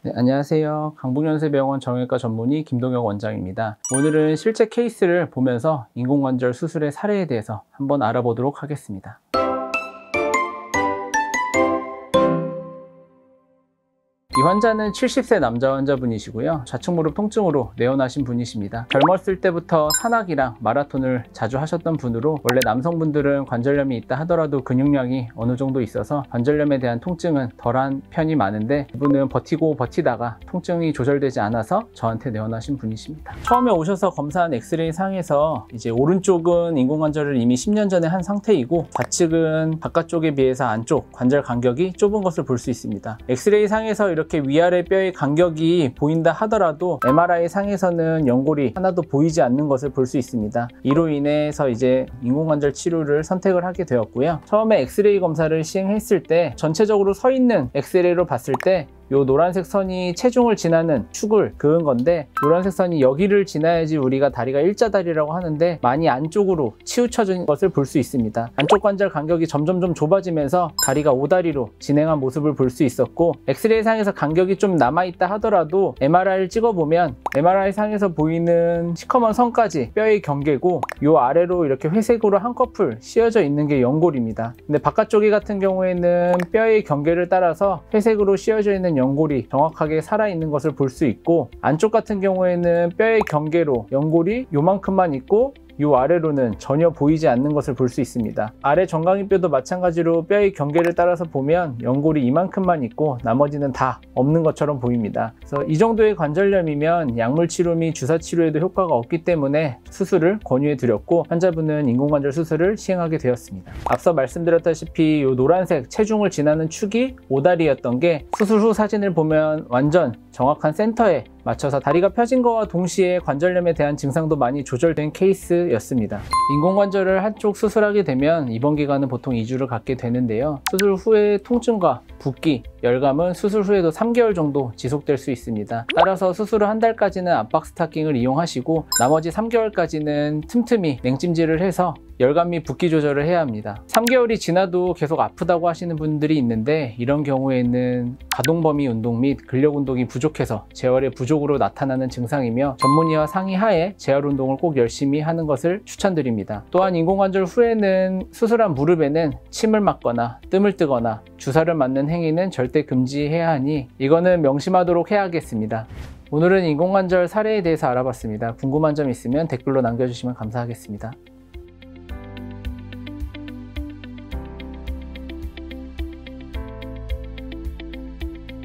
네, 안녕하세요. 강북연세병원 정형외과 전문의 김동혁 원장입니다. 오늘은 실제 케이스를 보면서 인공관절 수술의 사례에 대해서 한번 알아보도록 하겠습니다. 이 환자는 70세 남자 환자분이시고요. 좌측 무릎 통증으로 내원하신 분이십니다. 젊었을 때부터 산악이랑 마라톤을 자주 하셨던 분으로 원래 남성분들은 관절염이 있다 하더라도 근육량이 어느 정도 있어서 관절염에 대한 통증은 덜한 편이 많은데 이분은 버티고 버티다가 통증이 조절되지 않아서 저한테 내원하신 분이십니다. 처음에 오셔서 검사한 엑스레이 상에서 이제 오른쪽은 인공관절을 이미 10년 전에 한 상태이고 좌측은 바깥쪽에 비해서 안쪽 관절 간격이 좁은 것을 볼 수 있습니다. 엑스레이 상에서 이렇게 위아래 뼈의 간격이 보인다 하더라도 MRI 상에서는 연골이 하나도 보이지 않는 것을 볼 수 있습니다. 이로 인해서 이제 인공관절 치료를 선택을 하게 되었고요. 처음에 엑스레이 검사를 시행했을 때 전체적으로 서 있는 엑스레이로 봤을 때 요 노란색 선이 체중을 지나는 축을 그은 건데, 노란색 선이 여기를 지나야지 우리가 다리가 일자다리라고 하는데 많이 안쪽으로 치우쳐진 것을 볼 수 있습니다. 안쪽 관절 간격이 점점 좁아지면서 다리가 오다리로 진행한 모습을 볼 수 있었고, 엑스레이 상에서 간격이 좀 남아있다 하더라도 MRI를 찍어보면 MRI 상에서 보이는 시커먼 선까지 뼈의 경계고, 요 아래로 이렇게 회색으로 한꺼풀 씌어져 있는 게 연골입니다. 근데 바깥쪽이 같은 경우에는 뼈의 경계를 따라서 회색으로 씌어져 있는 연골이 정확하게 살아있는 것을 볼 수 있고, 안쪽 같은 경우에는 뼈의 경계로 연골이 요만큼만 있고 요 아래로는 전혀 보이지 않는 것을 볼 수 있습니다. 아래 정강이뼈도 마찬가지로 뼈의 경계를 따라서 보면 연골이 이만큼만 있고 나머지는 다 없는 것처럼 보입니다. 그래서 이 정도의 관절염이면 약물 치료 및 주사 치료에도 효과가 없기 때문에 수술을 권유해 드렸고, 환자분은 인공관절 수술을 시행하게 되었습니다. 앞서 말씀드렸다시피 요 노란색 체중을 지나는 축이 오다리였던 게 수술 후 사진을 보면 완전 정확한 센터에 맞춰서 다리가 펴진 것과 동시에 관절염에 대한 증상도 많이 조절된 케이스였습니다. 인공관절을 한쪽 수술하게 되면 입원 기간은 보통 2주를 갖게 되는데요. 수술 후의 통증과 붓기, 열감은 수술 후에도 3개월 정도 지속될 수 있습니다. 따라서 수술 후 한 달까지는 압박 스타킹을 이용하시고 나머지 3개월까지는 틈틈이 냉찜질을 해서 열감 및 붓기 조절을 해야 합니다. 3개월이 지나도 계속 아프다고 하시는 분들이 있는데, 이런 경우에는 가동 범위 운동 및 근력 운동이 부족해서 재활의 부족으로 나타나는 증상이며, 전문의와 상의하에 재활 운동을 꼭 열심히 하는 것을 추천드립니다. 또한 인공관절 후에는 수술한 무릎에는 침을 맞거나 뜸을 뜨거나 주사를 맞는 행위는 절대 금지해야 하니 이거는 명심하도록 해야겠습니다. 오늘은 인공관절 사례에 대해서 알아봤습니다. 궁금한 점 있으면 댓글로 남겨주시면 감사하겠습니다.